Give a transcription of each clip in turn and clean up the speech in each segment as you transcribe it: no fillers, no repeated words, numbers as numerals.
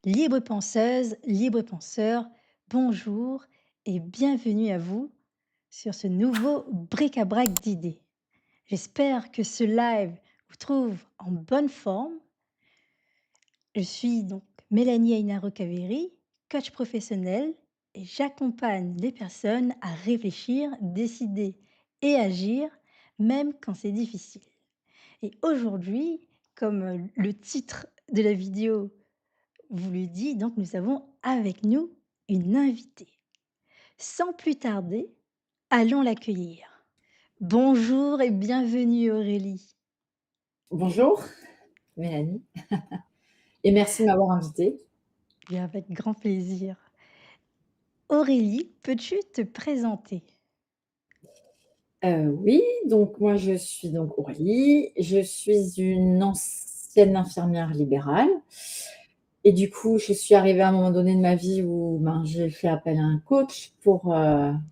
Libre penseuse, libre penseur, bonjour et bienvenue à vous sur ce nouveau bric-à-brac d'idées. J'espère que ce live vous trouve en bonne forme. Je suis donc Mélanie Aina-Rocaveri, coach professionnel et j'accompagne les personnes à réfléchir, décider et agir, même quand c'est difficile. Et aujourd'hui, comme le titre de la vidéo vous le dit, donc nous avons avec nous une invitée. Sans plus tarder, allons l'accueillir. Bonjour et bienvenue Aurélie. Bonjour Mélanie et merci de m'avoir invitée. Bien, avec grand plaisir. Aurélie, peux-tu te présenter? Oui, donc moi je suis donc Aurélie, je suis une ancienne infirmière libérale et du coup, je suis arrivée à un moment donné de ma vie où, j'ai fait appel à un coach pour,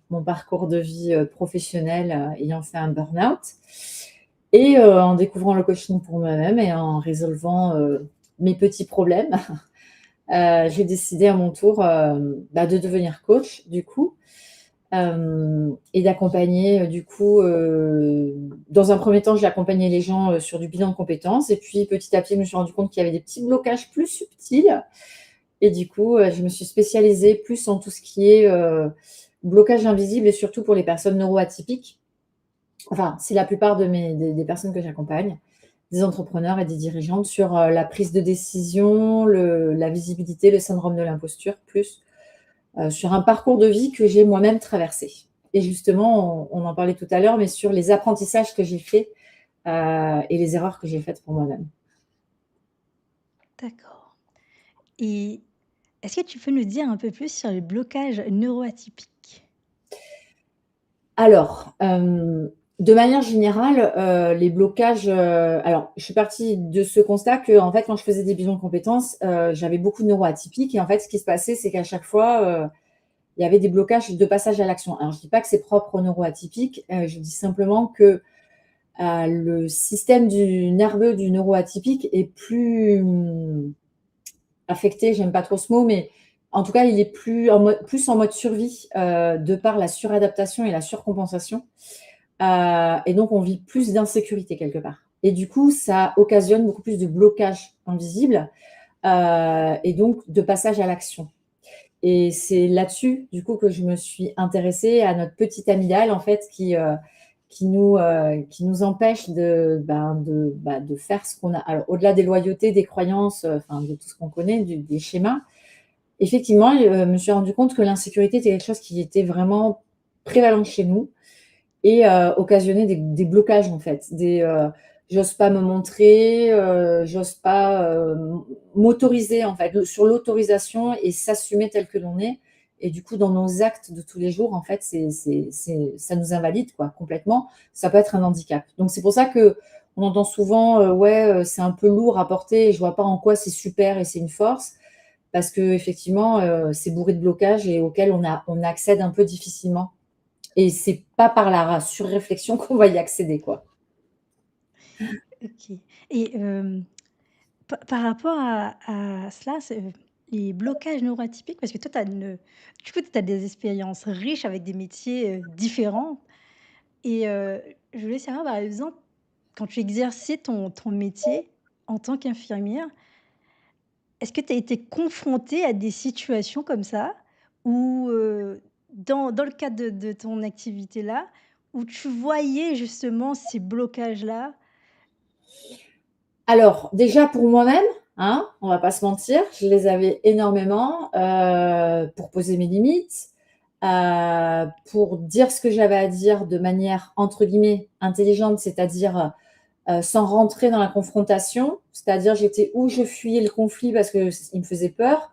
mon parcours de vie, professionnel, ayant fait un burn-out et en découvrant le coaching pour moi-même et en résolvant, mes petits problèmes, j'ai décidé à mon tour, de devenir coach du coup. Et d'accompagner, du coup, dans un premier temps, j'ai accompagné les gens, sur du bilan de compétences et puis petit à petit, je me suis rendu compte qu'il y avait des petits blocages plus subtils et du coup, je me suis spécialisée plus en tout ce qui est, blocage invisible et surtout pour les personnes neuroatypiques. Enfin, c'est la plupart de mes des personnes que j'accompagne, des entrepreneurs et des dirigeantes sur, la prise de décision, la visibilité, le syndrome de l'imposture, plus sur un parcours de vie que j'ai moi-même traversé. Et justement, on en parlait tout à l'heure, mais sur les apprentissages que j'ai faits et les erreurs que j'ai faites pour moi-même. D'accord. Et est-ce que tu peux nous dire un peu plus sur les blocages neuroatypiques? Alors, de manière générale, les blocages, alors je suis partie de ce constat que, en fait, quand je faisais des bilans de compétences, j'avais beaucoup de neuroatypiques et en fait, ce qui se passait, c'est qu'à chaque fois, il y avait des blocages de passage à l'action. Alors je dis pas que c'est propre aux neuroatypiques, je dis simplement que le système du nerveux du neuroatypique est plus affecté, j'aime pas trop ce mot, mais en tout cas, il est plus en mode survie de par la suradaptation et la surcompensation. Et donc, on vit plus d'insécurité quelque part. Et du coup, ça occasionne beaucoup plus de blocages invisibles et donc de passage à l'action. Et c'est là-dessus, du coup, que je me suis intéressée à notre petite amygdale, en fait, qui nous empêche de faire ce qu'on a. Alors, au-delà des loyautés, des croyances, enfin, de tout ce qu'on connaît, des schémas, effectivement, je me suis rendu compte que l'insécurité était quelque chose qui était vraiment prévalent chez nous et occasionnait des blocages, en fait. J'ose pas me montrer, j'ose pas m'autoriser, en fait, sur l'autorisation et s'assumer tel que l'on est. Et du coup, dans nos actes de tous les jours, en fait, ça nous invalide, quoi, complètement. Ça peut être un handicap. Donc, c'est pour ça que on entend souvent, ouais, c'est un peu lourd à porter et je vois pas en quoi c'est super et c'est une force. Parce que effectivement, c'est bourré de blocages et auxquels on accède un peu difficilement. Et c'est pas par la surréflexion qu'on va y accéder, quoi. OK. Et par rapport à cela, les blocages neuroatypiques, parce que toi, tu as des expériences riches avec des métiers, différents et je voulais savoir, par exemple, quand tu exerçais ton métier en tant qu'infirmière, est-ce que tu as été confrontée à des situations comme ça? Ou dans le cadre de ton activité-là, où tu voyais justement ces blocages-là? Alors, déjà pour moi-même, hein, on va pas se mentir, je les avais énormément, pour poser mes limites, pour dire ce que j'avais à dire de manière, entre guillemets, «intelligente», c'est-à-dire, sans rentrer dans la confrontation. C'est-à-dire, j'étais où je fuyais le conflit parce qu'il me faisait peur,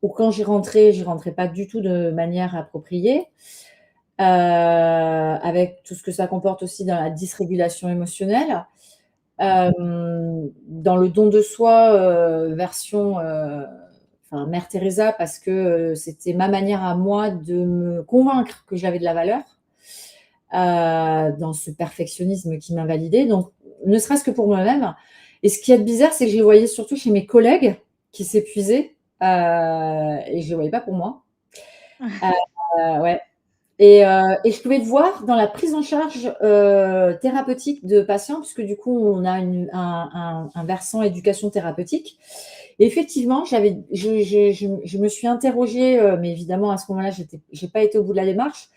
ou quand j'y rentrais pas du tout de manière appropriée, avec tout ce que ça comporte aussi dans la dysrégulation émotionnelle. Dans le don de soi, version, enfin Mère Teresa parce que, c'était ma manière à moi de me convaincre que j'avais de la valeur, dans ce perfectionnisme qui m'invalidait, donc ne serait-ce que pour moi-même. Et ce qui est bizarre, c'est que je les voyais surtout chez mes collègues qui s'épuisaient, et je le voyais pas pour moi. Ouais. Et je pouvais le voir dans la prise en charge, thérapeutique de patients puisque du coup on a un versant éducation thérapeutique et effectivement je me suis interrogée, mais évidemment à ce moment-là j'ai pas été au bout de la démarche.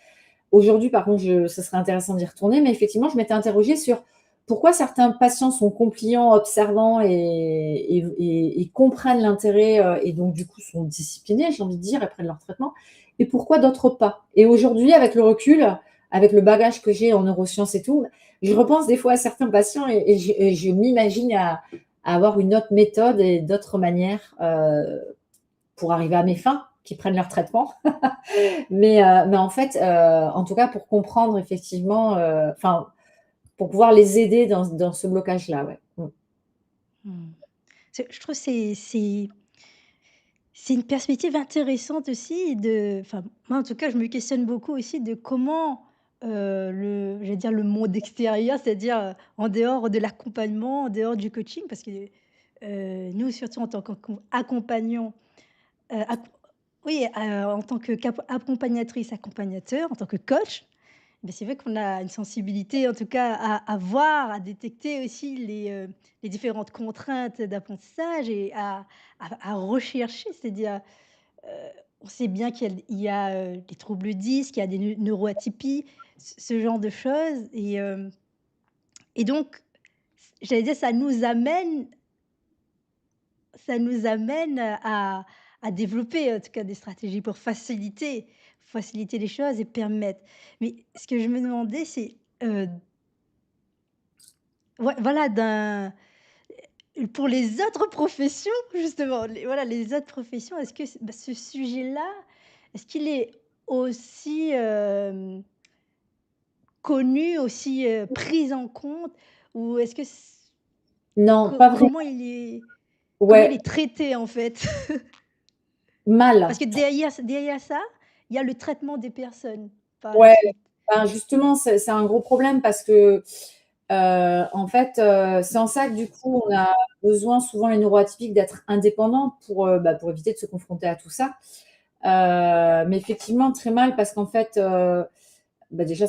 Aujourd'hui par contre ça serait intéressant d'y retourner, mais effectivement je m'étais interrogée sur pourquoi certains patients sont compliants, observants et comprennent l'intérêt, et donc du coup sont disciplinés, j'ai envie de dire, et prennent leur traitement et pourquoi d'autres pas? Et aujourd'hui, avec le recul, avec le bagage que j'ai en neurosciences et tout, je repense des fois à certains patients et je m'imagine à avoir une autre méthode et d'autres manières pour arriver à mes fins, qui prennent leur traitement. Mais en fait, en tout cas, pour comprendre effectivement, enfin, pour pouvoir les aider dans ce blocage-là, ouais. Mmh. Mmh. Je trouve que c'est une perspective intéressante aussi de enfin, moi, en tout cas, je me questionne beaucoup aussi de comment, j'allais dire le monde extérieur, c'est-à-dire, en dehors de l'accompagnement, en dehors du coaching parce que, nous, surtout en tant qu'accompagnants, ac oui, en tant que accompagnatrice, accompagnateur, en tant que coach, beh, c'est vrai qu'on a une sensibilité, en tout cas, à voir, à détecter aussi les différentes contraintes d'apprentissage et à rechercher. C'est-à-dire, heu, on sait bien qu'il y a des troubles 10, qu'il y a des neuroatypies, ce genre de choses et donc j'allais dire ça nous amène à développer, en tout cas, des stratégies pour faciliter les choses et permettre. Mais ce que je me demandais, c'est, ouais, voilà, pour les autres professions, justement, les autres professions, est-ce que ce sujet-là, est-ce qu'il est aussi, connu, aussi, pris en compte? Ou est-ce que Non, pas vraiment. comment il Ouais, est traité, en fait? Parce mal. que derrière ça, il y a le traitement des personnes, par la Ouais, suite. ben, justement, c'est un gros problème parce que, en fait, c'est en ça que du coup, on a besoin souvent les neuroatypiques d'être indépendants pour éviter de se confronter à tout ça. Mais effectivement très mal parce qu'en fait, déjà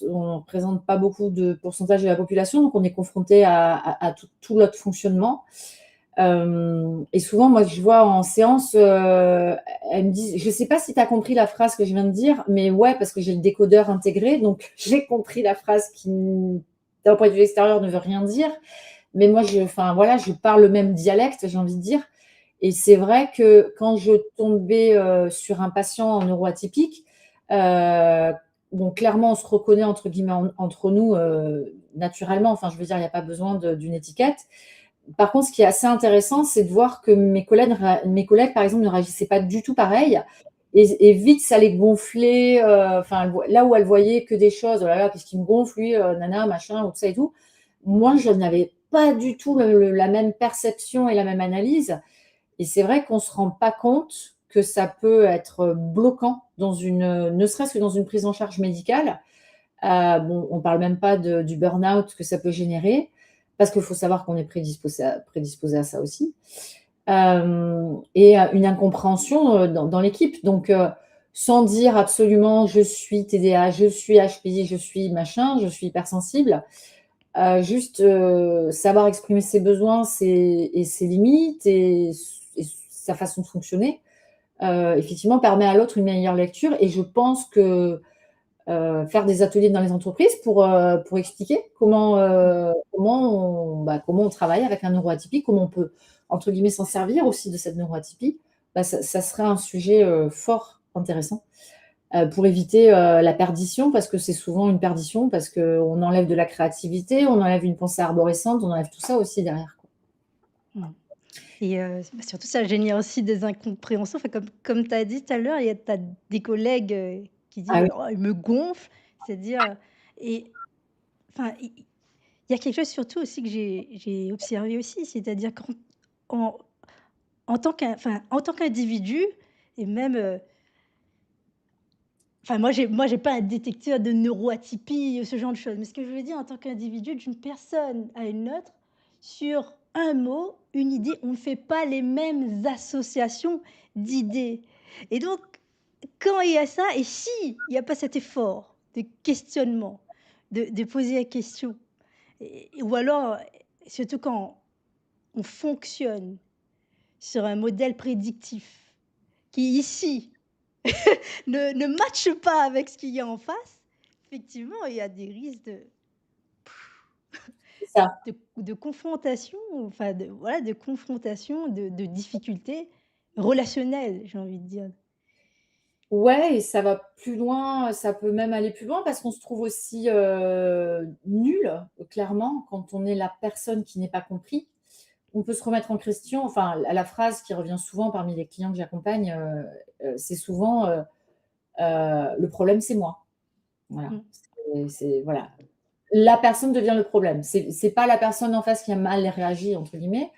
on représente pas beaucoup de pourcentage de la population, donc on est confronté à tout l'autre fonctionnement. Et souvent, moi, je vois en séance, elles me disent: «Je sais pas si tu as compris la phrase que je viens de dire», mais ouais, parce que j'ai le décodeur intégré, donc j'ai compris la phrase qui, d'un point de vue extérieur, ne veut rien dire. Mais moi, enfin, voilà, je parle le même dialecte, j'ai envie de dire. Et c'est vrai que quand je tombais sur un patient neuroatypique, euh, bon, clairement, on se reconnaît entre guillemets entre nous naturellement. Enfin, je veux dire, il n'y a pas besoin d'une étiquette. Par contre, ce qui est assez intéressant, c'est de voir que mes collègues, par exemple, ne réagissaient pas du tout pareil. Et vite, ça les gonflait. Enfin, là où elles voyaient que des choses, oh là là, qu'est-ce qui me gonfle, lui, nana, machin, ou tout ça et tout. Moi, je n'avais pas du tout la même perception et la même analyse. Et c'est vrai qu'on ne se rend pas compte que ça peut être bloquant ne serait-ce que dans une prise en charge médicale. Bon, on parle même pas du burn-out que ça peut générer, parce qu'il faut savoir qu'on est prédisposé à ça aussi. Et une incompréhension dans l'équipe. Donc, sans dire absolument je suis TDA, je suis HPI, je suis machin, je suis hypersensible, juste savoir exprimer ses besoins et ses limites et sa façon de fonctionner, effectivement, permet à l'autre une meilleure lecture. Et je pense que faire des ateliers dans les entreprises pour expliquer comment on travaille avec un neuroatypique, comment on peut, entre guillemets, s'en servir aussi de cette neuroatypie, ça serait un sujet fort intéressant pour éviter la perdition, parce que c'est souvent une perdition, parce qu'on enlève de la créativité, on enlève une pensée arborescente, on enlève tout ça aussi derrière, quoi. Mmh. Et surtout ça génère aussi des incompréhensions. Enfin, comme tu as dit tout à l'heure, tu as des collègues, qui Ah disent: oui. «Oh, il me gonfle». C'est-à-dire, et enfin, il y a quelque chose surtout aussi que j'ai observé aussi, c'est-à-dire en en tant qu'individu et même, enfin moi j'ai pas un détecteur de neuroatypie ou ce genre de choses. Mais ce que je veux dire en tant qu'individu, d'une personne à une autre, sur un mot, une idée, on ne fait pas les mêmes associations d'idées et donc quand il y a ça et si il y a pas cet effort de questionnement, de poser la question ou alors, surtout quand on fonctionne sur un modèle prédictif qui ici ne matche pas avec ce qu'il y a en face, effectivement, il y a des risques C'est ça. de confrontation, enfin de voilà, de confrontation, de difficultés relationnelles, j'ai envie de dire. Ouais et ça va plus loin, ça peut même aller plus loin parce qu'on se trouve aussi, nul, clairement, quand on est la personne qui n'est pas compris. On peut se remettre en question, enfin la phrase qui revient souvent parmi les clients que j'accompagne, c'est souvent, «Le problème, c'est moi». Voilà, Mmh. c'est voilà. La personne devient le problème. C'est pas la personne en face qui a «mal réagi» entre guillemets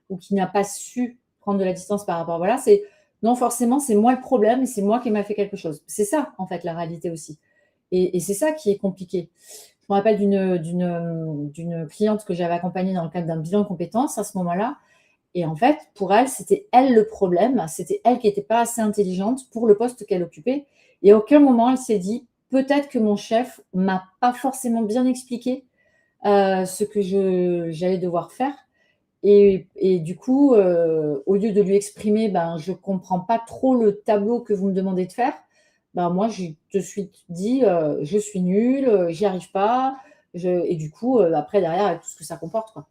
ou qui n'a pas su prendre de la distance par rapport voilà, c'est non forcément c'est moi le problème et c'est moi qui m'a fait quelque chose. C'est ça en fait la réalité aussi et c'est ça qui est compliqué. Je me rappelle d'une cliente que j'avais accompagnée dans le cadre d'un bilan de compétences à ce moment-là et en fait, pour elle, c'était elle le problème, c'était elle qui était pas assez intelligente pour le poste qu'elle occupait et à aucun moment elle s'est dit: «Peut-être que mon chef m'a pas forcément bien expliqué, ce que j'allais devoir faire» et du coup, au lieu de lui exprimer: «Ben, je comprends pas trop le tableau que vous me demandez de faire», ben, moi, j'ai tout de suite dit: «Je suis nulle, j'y arrive pas», je et du coup, après derrière avec tout ce que ça comporte, quoi.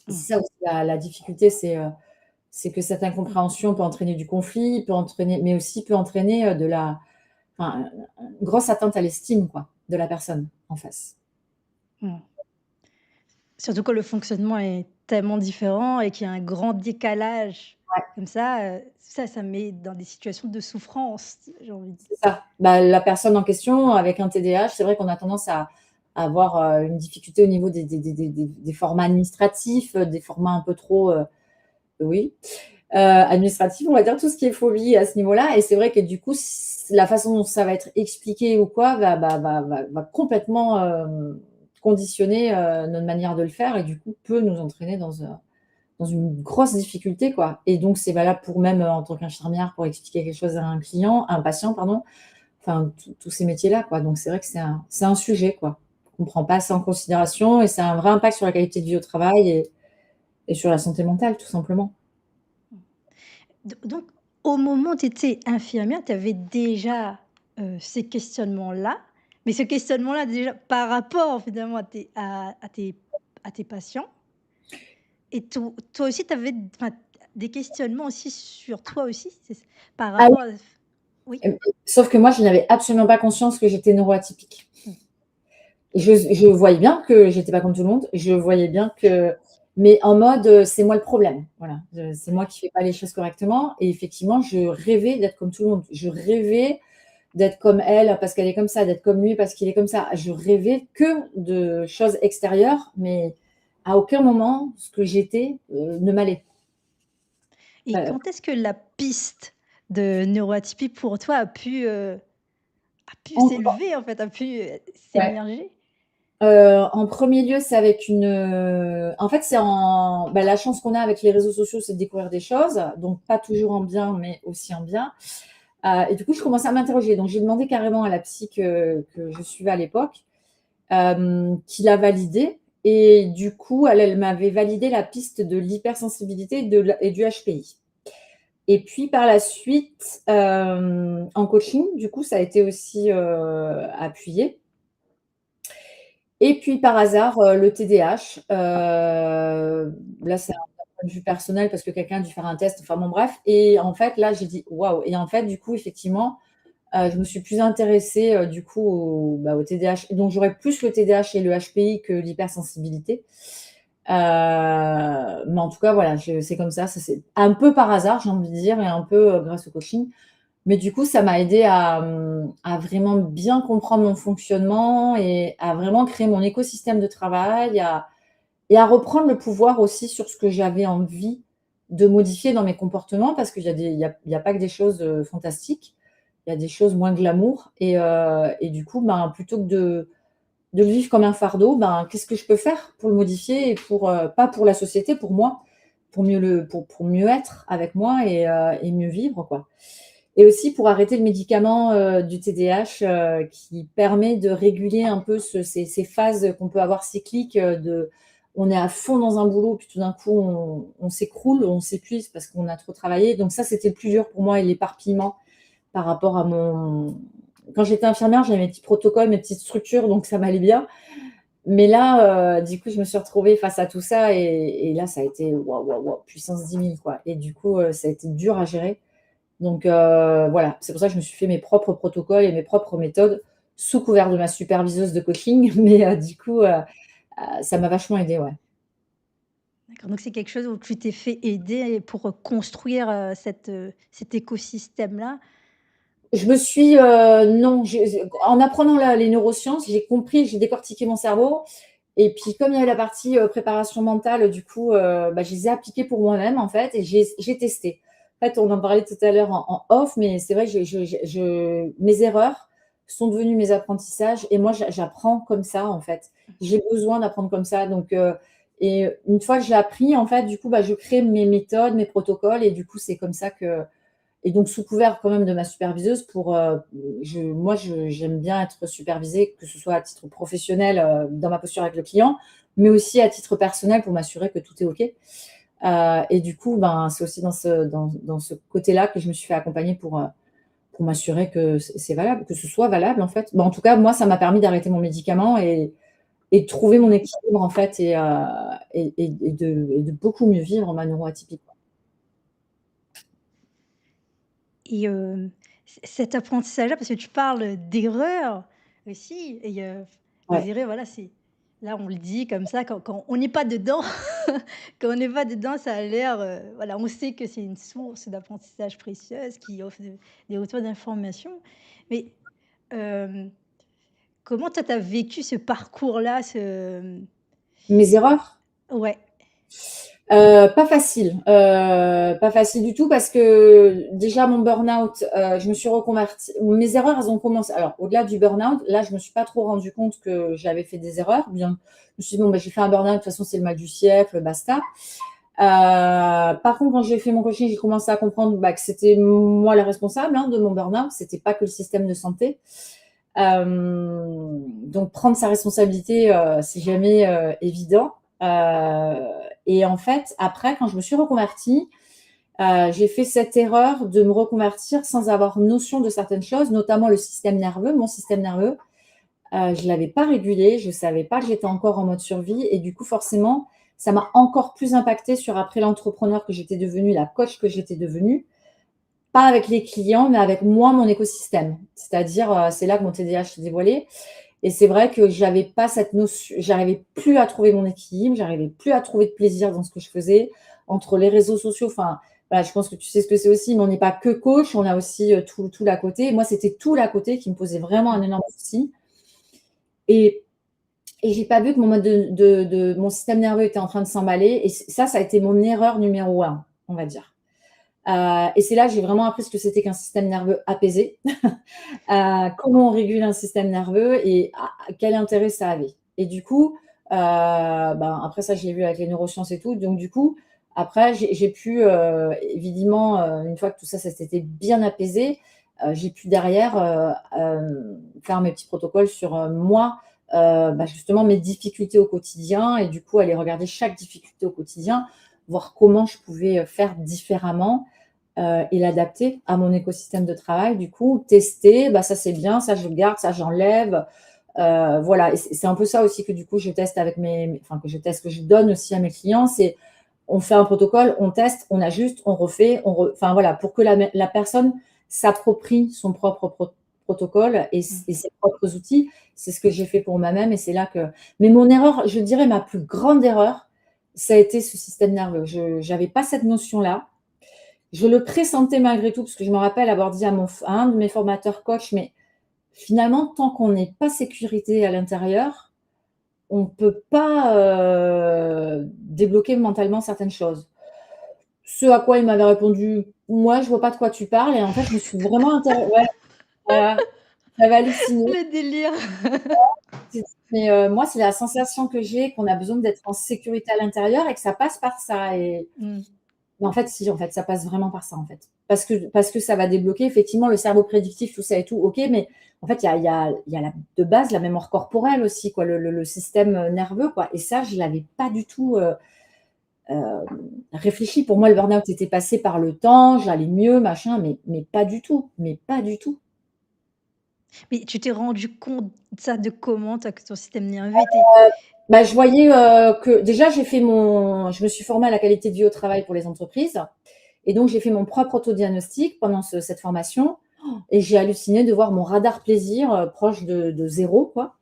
Et Mmh. c'est ça aussi la difficulté, c'est que cette incompréhension peut entraîner du conflit, peut entraîner mais aussi peut entraîner, de la enfin, une grosse atteinte à l'estime, quoi, de la personne en face. Mmh. Surtout quand le fonctionnement est tellement différent et qu'il y a un grand décalage Ouais, comme ça, ça met dans des situations de souffrance, j'ai envie de dire. c'est ça. Bah, la personne en question avec un TDAH, c'est vrai qu'on a tendance à avoir, une difficulté au niveau des formats administratifs, des formats un peu trop, oui, administratifs, on va dire, tout ce qui est phobie à ce niveau-là et c'est vrai que du coup, la façon dont ça va être expliqué ou quoi va complètement, conditionner, notre manière de le faire et du coup peut nous entraîner dans une grosse difficulté, quoi et donc c'est valable pour même, en tant qu'infirmière pour expliquer quelque chose à un patient, pardon, enfin tous ces métiers-là, quoi donc c'est vrai que c'est un sujet, quoi, qu'on prend pas assez en considération et ça a un vrai impact sur la qualité de vie au travail et sur la santé mentale, tout simplement. Donc au moment où tu étais infirmière, tu avais déjà, ces questionnements-là, mais ce questionnement-là déjà par rapport finalement à tes patients et toi aussi tu avais enfin des questionnements aussi sur toi aussi? C'est ç par Ah oui, rapport à oui? sauf que moi, je n'avais absolument pas conscience que j'étais neuroatypique. Mmh. Je voyais bien que j'étais pas comme tout le monde, je voyais bien que mais en mode, c'est moi le problème, voilà. C'est moi qui fais pas les choses correctement et effectivement, je rêvais d'être comme tout le monde. Je rêvais d'être comme elle parce qu'elle est comme ça, d'être comme lui parce qu'il est comme ça. Je rêvais que de choses extérieures, mais à aucun moment ce que j'étais, ne m'allait. Et Heu, quand est-ce que la piste de neuroatypie pour toi a pu en s'élever en fait, a pu, ouais. s'émerger? En 1er lieu, c'est avec en fait, c'est en la chance qu'on a avec les réseaux sociaux, c'est de découvrir des choses, donc pas toujours en bien, mais aussi en bien. Et du coup, je commençais à m'interroger. Donc j'ai demandé carrément à la psy que je suivais à l'époque, qui l'a validé et du coup, elle m'avait validé la piste de l'hypersensibilité et du HPI. Et puis par la suite, en coaching, du coup, ça a été aussi, appuyé. Et puis par hasard, le TDAH, là c'est un point de vue personnel parce que quelqu'un a dû faire un test, enfin bon bref et en fait là j'ai dit: «Waouh» et en fait du coup effectivement, je me suis plus intéressée, du coup au TDAH donc j'aurais plus le TDAH et le HPI que l'hypersensibilité. Mais en tout cas voilà, c'est comme ça c'est un peu par hasard j'ai envie de dire et un peu, grâce au coaching. Mais du coup, ça m'a aidée à vraiment bien comprendre mon fonctionnement et à vraiment créer mon écosystème de travail, à reprendre le pouvoir aussi sur ce que j'avais envie de modifier dans mes comportements parce qu'il y a des il y a pas que des choses, fantastiques. Il y a des choses moins glamour et du coup, ben, plutôt que de le vivre comme un fardeau, ben, qu'est-ce que je peux faire pour le modifier et pour, pas pour la société, pour moi, pour mieux être avec moi et mieux vivre, quoi. Et aussi pour arrêter le médicament, du TDAH, qui permet de réguler un peu ces phases qu'on peut avoir cycliques, de on est à fond dans un boulot, puis tout d'un coup on s'écroule, on s'épuise parce qu'on a trop travaillé. Donc ça, c'était le plus dur pour moi et l'éparpillement par rapport à mon quand j'étais infirmière, j'avais mes petits protocoles, mes petites structures, donc ça m'allait bien. Mais là, du coup, je me suis retrouvée face à tout ça et là, ça a été waouh, waouh, waouh, puissance 10 000, quoi. Et du coup, ça a été dur à gérer. Donc voilà, c'est pour ça que je me suis fait mes propres protocoles et mes propres méthodes sous couvert de ma superviseuse de coaching. Mais du coup, ça m'a vachement aidée, ouais. D'accord, donc c'est quelque chose où tu t'es fait aider pour, construire, cet écosystème-là? Je me suis, non, en apprenant les neurosciences, j'ai compris, j'ai décortiqué mon cerveau et puis comme il y avait la partie, préparation mentale, du coup, bah, je les ai appliquées pour moi-même, en fait et j'ai testé. En fait, on en parlait tout à l'heure en off, mais c'est vrai que mes erreurs sont devenues mes apprentissages et moi j'apprends comme ça, en fait. J'ai besoin d'apprendre comme ça donc et une fois que j'ai appris, en fait, du coup, bah, je crée mes méthodes, mes protocoles et du coup, c'est comme ça que et donc sous couvert quand même de ma superviseuse pour, j'aime bien être supervisée, que ce soit à titre professionnel, dans ma posture avec le client, mais aussi à titre personnel pour m'assurer que tout est OK. Et du coup, ben, c'est aussi dans ce côté-là que je me suis fait accompagner pour m'assurer que c'est valable, que ce soit valable, en fait. Bah, en tout cas, moi, ça m'a permis d'arrêter mon médicament et de trouver mon équilibre, en fait et de beaucoup mieux vivre ma neuroatypique. Et cet apprentissage-là, parce que tu parles d'erreurs aussi et les Ouais. erreurs, voilà, c'est là, on le dit comme ça, quand on n'est pas dedans, quand on n'est pas dedans, ça a l'air, voilà, on sait que c'est une source d'apprentissage précieuse qui offre des retours d'informations. Mais, hem, comment toi, tu as vécu ce parcours-là, Mes erreurs? ouais, Pas facile, pas facile du tout parce que déjà mon burn-out, je me suis reconvertie. Mes erreurs, elles ont commencé alors au-delà du burn-out, là, je me suis pas trop rendu compte que j'avais fait des erreurs. Bien, je me suis dit: «Bon, bah, j'ai fait un burn-out, de toute façon, c'est le mal du siècle, basta». Par contre, quand j'ai fait mon coaching, j'ai commencé à comprendre, bah, que c'était moi la responsable, hein, de mon burn-out. C'était pas que le système de santé. Donc prendre sa responsabilité, c'est jamais, évident. Et en fait, après, quand je me suis reconvertie, j'ai fait cette erreur de me reconvertir sans avoir notion de certaines choses, notamment le système nerveux, mon système nerveux. Je l'avais pas régulé, je savais pas que j'étais encore en mode survie et du coup, forcément, ça m'a encore plus impacté sur après l'entrepreneur que j'étais devenue, la coach que j'étais devenue. Pas avec les clients, mais avec moi, mon écosystème. C'est-à-dire, c'est là que mon TDAH s'est dévoilé et c'est vrai que j'avais pas cette notion, j'arrivais plus à trouver mon équilibre, j'arrivais plus à trouver de plaisir dans ce que je faisais, entre les réseaux sociaux, enfin, voilà, je pense que tu sais ce que c'est aussi, mais on n'est pas que coach, on a aussi, tout l'à côté. Moi, c'était tout l'à côté qui me posait vraiment un énorme souci et j'ai pas vu que mon mode mon système nerveux était en train de s'emballer et ça a été mon erreur numéro un, on va dire. Et c'est là que j'ai vraiment appris ce que c'était qu'un système nerveux apaisé, comment on régule un système nerveux et quel intérêt ça avait. Et du coup, ben, après ça, je l'ai vu avec les neurosciences et tout. Donc du coup, après, j'ai pu, évidemment, une fois que tout ça, ça s'était bien apaisé, j'ai pu derrière, faire mes petits protocoles sur, moi, bah, justement mes difficultés au quotidien et du coup aller regarder chaque difficulté au quotidien, voir comment je pouvais, faire différemment, et l'adapter à mon écosystème de travail. Du coup, tester, bah, ça c'est bien, ça je garde, ça j'enlève. Voilà, et c'est un peu ça aussi que du coup je teste avec enfin que je teste, que je donne aussi à mes clients, c'est on fait un protocole, on teste, on ajuste, on refait, enfin voilà, pour que la personne s'approprie son propre protocole Mmh. et ses propres outils. C'est ce que j'ai fait pour moi-même et c'est là que. Mais mon erreur, je dirais ma plus grande erreur, ça a été ce système nerveux. Je n'avais pas cette notion-là. Je le pressentais malgré tout, parce que je me rappelle avoir dit à un de mes formateurs coach, mais finalement, tant qu'on n'est pas sécurité à l'intérieur, on ne peut pas débloquer mentalement certaines choses. Ce à quoi il m'avait répondu: «Moi, je vois pas de quoi tu parles» et en fait, je me suis vraiment ouais, voilà, j'avais halluciné. Le délire. moi, c'est la sensation que j'ai qu'on a besoin d'être en sécurité à l'intérieur et que ça passe par ça et Mmh. mais en fait, si, en fait, ça passe vraiment par ça, en fait. Parce que ça va débloquer effectivement le cerveau prédictif, tout ça et tout, OK, mais en fait, il y a la de base la mémoire corporelle aussi, quoi, le système, nerveux, quoi et ça, je l'avais pas du tout, hem, réfléchi. Pour moi, le burn-out était passé par le temps, j'allais mieux, machin, mais pas du tout, mais pas du tout. Mais tu t'es rendu compte ça de comment? Toi, que ton système nerveux était Bah, je voyais, que déjà je me suis formée à la qualité de vie au travail pour les entreprises et donc j'ai fait mon propre autodiagnostic pendant cette formation et j'ai halluciné de voir mon radar plaisir, proche de 0 quoi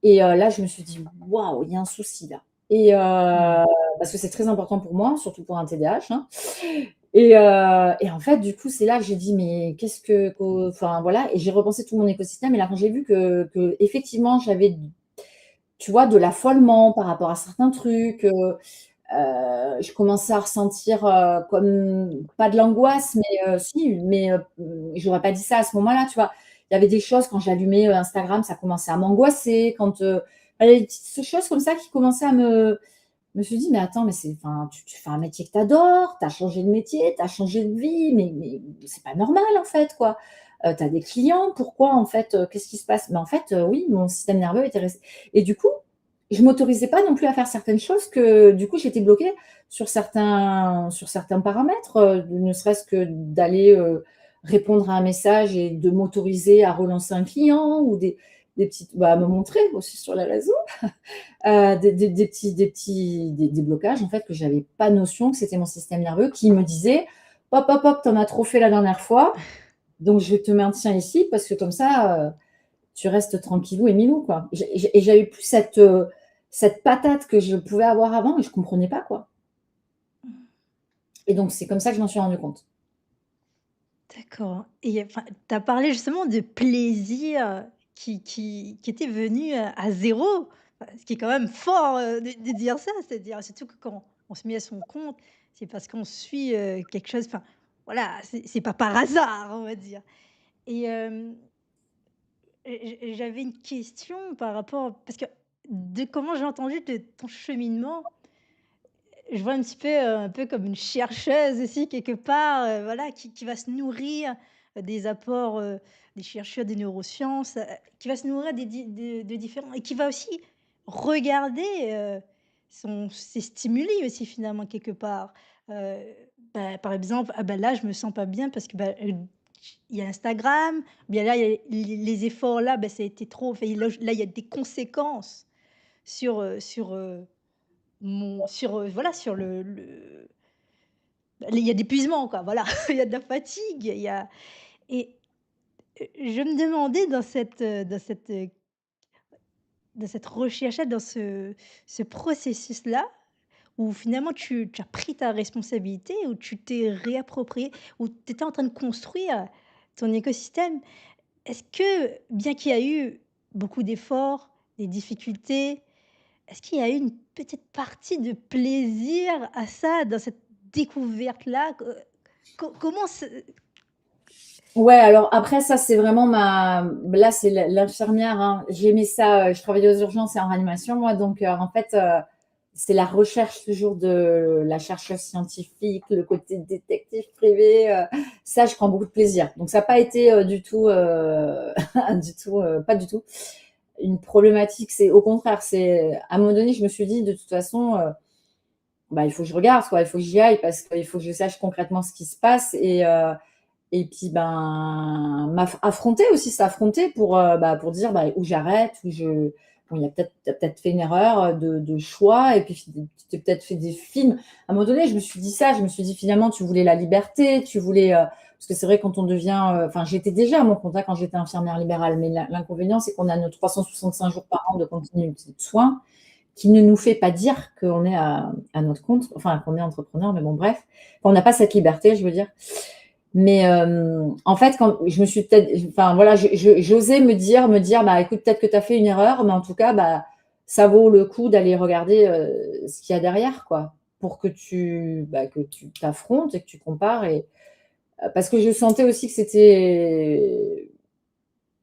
et là je me suis dit: «Waouh, il y a un souci là» et mmh. parce que c'est très important pour moi, surtout pour un TDAH, hein et en fait, du coup, c'est là que j'ai dit: «Mais qu'est-ce que» enfin voilà et j'ai repensé tout mon écosystème et là quand j'ai vu qu'effectivement j'avais, tu vois, de l'affolement par rapport à certains trucs, je commençais à ressentir, comme pas de l'angoisse, mais si, mais j'aurais pas dit ça à ce moment-là, tu vois? Il y avait des choses quand j'allumais, Instagram, ça commençait à m'angoisser, quand, il y avait des petites choses comme ça qui commençaient à me suis dit: «Mais attends, mais c'est enfin, tu fais un métier que tu adores, tu as changé de métier, tu as changé de vie, mais c'est pas normal, en fait, quoi. Tu as des clients, pourquoi, en fait, qu'est-ce qui se passe?» Mais en fait, oui, mon système nerveux était resté et du coup, je m'autorisais pas non plus à faire certaines choses que du coup, j'étais bloquée sur certains paramètres, ne serait-ce que d'aller, répondre à un message et de m'autoriser à relancer un client ou des petites bah, me montrer aussi sur les réseaux. Des blocages en fait que j'avais pas notion que c'était mon système nerveux qui me disait: «Hop, hop, hop, tu en as trop fait la dernière fois, donc je te maintiens ici parce que comme ça, tu restes tranquillou et milou, quoi». Et j'avais plus cette patate que je pouvais avoir avant et je comprenais pas, quoi. Et donc c'est comme ça que je m'en suis rendu compte. D'accord et enfin, tu as parlé justement de plaisir qui était venu à 0, ce qui est quand même fort, de dire ça. C'est-à-dire surtout que quand on se met à son compte, c'est parce qu'on suit, quelque chose enfin, voilà, c'est pas par hasard, on va dire et j'avais une question par rapport parce que de comment j'ai entendu de ton cheminement, je vois un peu comme une chercheuse aussi quelque part, voilà, qui va se nourrir des apports, des chercheurs des neurosciences, qui va se nourrir des di de différents et qui va aussi regarder, ses stimuli aussi finalement quelque part. Heu, bah, par exemple, ah bah, là je me sens pas bien parce que, bah, il y a Instagram, bien là il y a les efforts là, bah, ça a été trop, enfin là il y a des conséquences sur sur, voilà, sur il y a d'épuisement quoi, voilà, il y a de la fatigue, il y a et je me demandais dans cette recherche-là, dans ce processus-là, où finalement tu as pris ta responsabilité, où tu t'es réapproprié, où tu étais en train de construire ton écosystème. Est-ce que, bien qu'il y a eu beaucoup d'efforts, des difficultés, est-ce qu'il y a eu une petite partie de plaisir à ça, dans cette découverte-là? Comment ce Ouais, alors après ça, c'est vraiment ma là, c'est l'infirmière, hein. J'aimais ça, je travaillais aux urgences et en réanimation moi, donc en fait, c'est la recherche toujours de la chercheuse scientifique, le côté détective privé, ça, je prends beaucoup de plaisir. Donc ça a pas été, du tout, du tout, pas du tout une problématique. C'est au contraire, c'est à un moment donné, je me suis dit: «De toute façon, bah, il faut que je regarde quoi, il faut que j'y aille parce qu'il faut que je sache concrètement ce qui se passe» et puis, ben, affronter aussi, s'affronter pour dire, bah, où j'arrête, où je bon, il y a peut-être tu peut-être fait une erreur, de choix et puis tu t'es peut-être fait des films. À un moment donné, je me suis dit ça, je me suis dit: «Finalement, tu voulais la liberté, tu voulais», parce que c'est vrai quand on devient, enfin, j'étais déjà à mon compte, hein, quand j'étais infirmière libérale, mais l'inconvénient, c'est qu'on a nos 365 jours par an de continuité de soins qui ne nous fait pas dire qu'on est à notre compte, enfin, qu'on est entrepreneur, mais bon, bref. On n'a pas cette liberté, je veux dire. Mais en fait, quand je me suis peut-être, enfin voilà, j'osais me dire, bah écoute, peut-être que tu as fait une erreur, mais en tout cas, bah ça vaut le coup d'aller regarder ce qu'il y a derrière, quoi, pour que tu t'affrontes et que tu compares. Et parce que je sentais aussi que c'était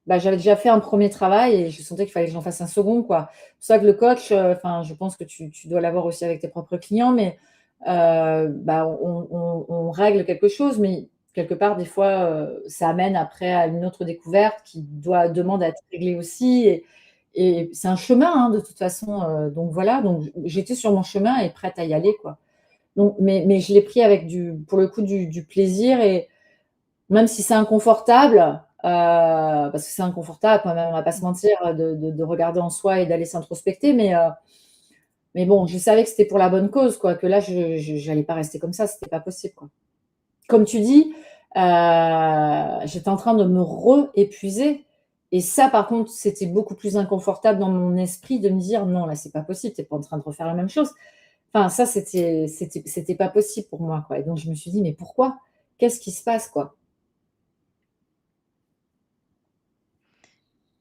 bah, j'avais déjà fait un premier travail et je sentais qu'il fallait que j'en fasse un second, quoi. C'est pour ça que le coach, enfin, je pense que tu dois l'avoir aussi avec tes propres clients, mais bah, on règle quelque chose, mais quelque part, des fois, ça amène après à une autre découverte qui demande à être réglée aussi et c'est un chemin, hein, de toute façon, donc voilà, donc j'étais sur mon chemin et prête à y aller, quoi. Donc mais je l'ai pris avec pour le coup, du plaisir et même si c'est inconfortable, parce que c'est inconfortable quand même, on va pas se mentir, de regarder en soi et d'aller s'introspecter, mais bon, je savais que c'était pour la bonne cause, quoi, que là, je j'allais pas rester comme ça, c'était pas possible, quoi. Comme tu dis, j'étais en train de me re-épuiser et ça, par contre, c'était beaucoup plus inconfortable dans mon esprit de me dire: «Non, là, c'est pas possible, tu es pas en train de refaire la même chose». Enfin, ça, c'était pas possible pour moi, quoi et donc je me suis dit: «Mais pourquoi? Qu'est-ce qui se passe, quoi?»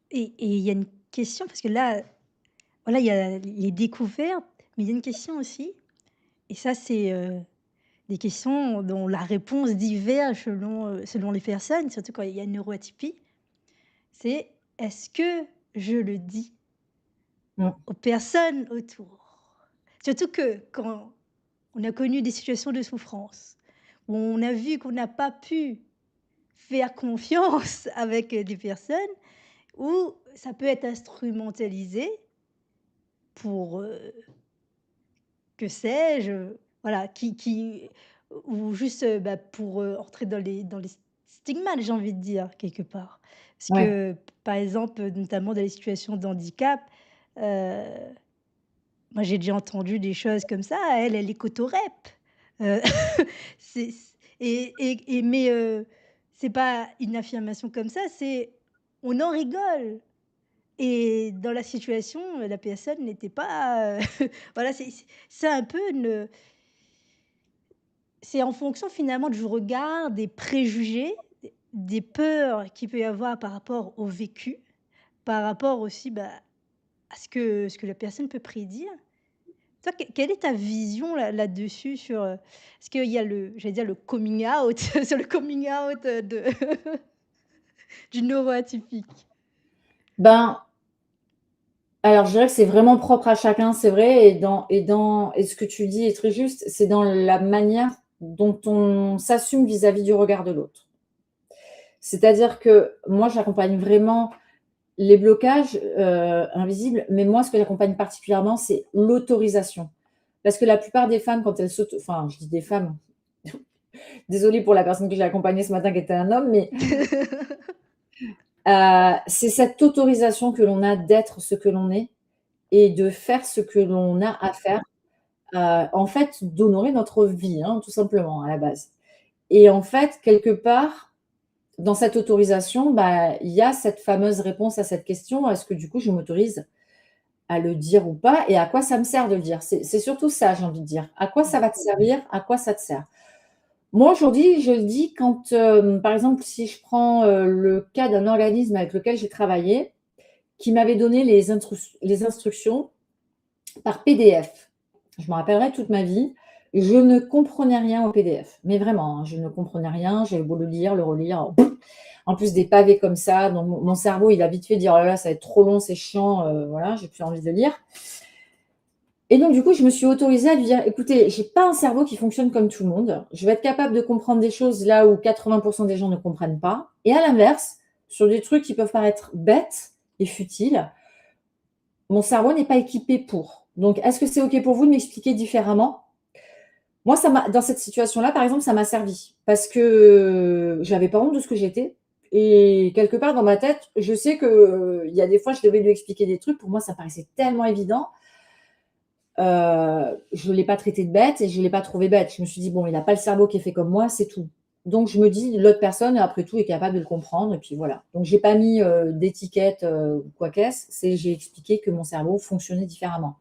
Et il y a une question parce que là, voilà, il y a les découvertes, mais il y a une question aussi et ça c'est, des questions dont la réponse diverge selon les personnes, surtout quand il y a une neuroatypie. C'est: «Est-ce que je le dis Mmh. aux personnes autour?» Surtout que quand on a connu des situations de souffrance, où on a vu qu'on n'a pas pu faire confiance avec, des personnes, où ça peut être instrumentalisé pour, que sais-je, voilà, qui ou juste, bah, pour, entrer dans les stigmates, j'ai envie de dire, quelque part. Parce Ouais. que, par exemple, notamment dans les situations de handicap, heu, moi, j'ai déjà entendu des choses comme ça: Elle est cotorep». Heu, c'est mais c'est pas une affirmation comme ça, c'est on en rigole et dans la situation, la personne n'était pas, voilà, c'est un peu une c'est en fonction finalement du regard, des préjugés, des peurs qu'il peut y avoir par rapport au vécu, par rapport aussi, bah, à ce que la personne peut prédire. Toi, quelle est ta vision là-dessus sur, est-ce qu'il y a j'allais dire le coming out, sur le coming out, de du neuroatypique? Ben, alors je dirais que c'est vraiment propre à chacun, c'est vrai et ce que tu dis est très juste, c'est dans la manière dont on s'assume vis-à-vis du regard de l'autre. C'est-à-dire que moi, j'accompagne vraiment les blocages, invisibles, mais moi, ce que j'accompagne particulièrement, c'est l'autorisation. Parce que la plupart des femmes, quand elles enfin, je dis des femmes, désolée pour la personne que j'ai accompagnée ce matin qui était un homme, mais c'est cette autorisation que l'on a d'être ce que l'on est et de faire ce que l'on a à faire, en fait, d'honorer notre vie, hein, tout simplement, à la base et en fait, quelque part, dans cette autorisation, bah, il y a cette fameuse réponse à cette question: «Est-ce que du coup, je m'autorise à le dire ou pas et à quoi ça me sert de le dire?» C'est surtout ça, j'ai envie de dire. À quoi ça va te servir? À quoi ça te sert? Moi, aujourd'hui, je le dis quand, par exemple, si je prends, le cas d'un organisme avec lequel j'ai travaillé, qui m'avait donné les instructions par PDF. Je m'en rappellerai toute ma vie. Je ne comprenais rien au PDF, mais vraiment, hein, je ne comprenais rien. J'avais beau le lire, le relire, en plus des pavés comme ça, donc mon cerveau, il a vite fait dire: «Oh là là, ça va être trop long, c'est chiant, voilà, j'ai plus envie de lire» et donc du coup, je me suis autorisée à lui dire: «Écoutez, j'ai pas un cerveau qui fonctionne comme tout le monde. Je vais être capable de comprendre des choses là où 80 des gens ne comprennent pas et à l'inverse, sur des trucs qui peuvent paraître bêtes et futiles, mon cerveau n'est pas équipé pour. Donc est-ce que c'est OK pour vous de m'expliquer différemment?» Moi, ça m'a dans cette situation-là, par exemple, ça m'a servi parce que j'avais pas honte de ce que j'étais et quelque part dans ma tête, je sais que, il y a des fois, je devais lui expliquer des trucs. Pour moi, ça paraissait tellement évident. Je l'ai pas traité de bête et je l'ai pas trouvé bête. Je me suis dit: «Bon, il a pas le cerveau qui est fait comme moi, c'est tout». Donc je me dis: «L'autre personne, après tout, est capable de le comprendre» et puis voilà. Donc j'ai pas mis, d'étiquette, quoi qu'est-ce, j'ai expliqué que mon cerveau fonctionnait différemment.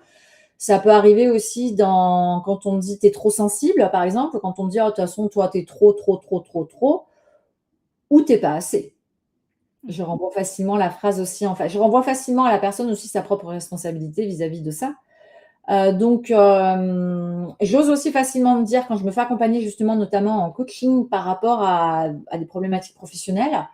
Ça peut arriver aussi quand on me dit: «Tu es trop sensible», par exemple, quand on me dit: «Oh, de toute façon, toi, tu es trop, trop, trop, trop, trop» ou «Tu es pas assez». Je renvoie facilement la phrase aussi, en fait je renvoie facilement à la personne aussi sa propre responsabilité vis-à-vis de ça. Donc j'ose aussi facilement me dire quand je me fais accompagner justement, notamment en coaching par rapport à des problématiques professionnelles,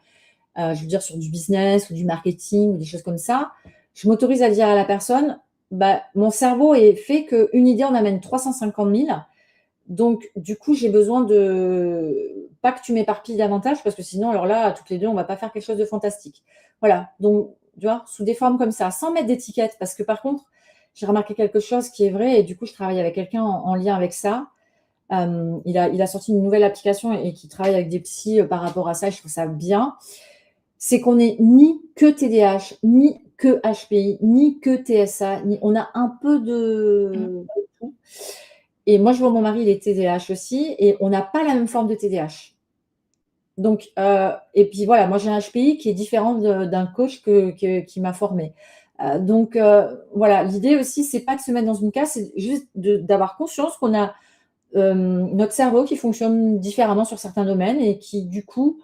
je veux dire sur du business ou du marketing ou des choses comme ça, je m'autorise à dire à la personne: «Bah, mon cerveau est fait qu'une idée en amène 350 000, donc du coup, j'ai besoin de pas que tu m'éparpilles davantage parce que sinon, alors là, toutes les 2, on va pas faire quelque chose de fantastique». Voilà, donc tu vois? Sous des formes comme ça, sans mettre d'étiquette parce que par contre, j'ai remarqué quelque chose qui est vrai et du coup, je travaille avec quelqu'un en lien avec ça. Il a sorti une nouvelle application et qui travaille avec des psys, par rapport à ça et je trouve ça bien. C'est qu'on est ni que TDAH, ni que HPI, ni que TSA, ni on a un peu Mmh. de tout et moi, je vois mon mari, il est TDAH aussi et on n'a pas la même forme de TDAH. Donc et puis voilà, moi j'ai un HPI qui est différent d'un coach qui m'a formée. Donc voilà, l'idée aussi, c'est pas de se mettre dans une case, c'est juste d'avoir conscience qu'on a notre cerveau qui fonctionne différemment sur certains domaines et qui, du coup,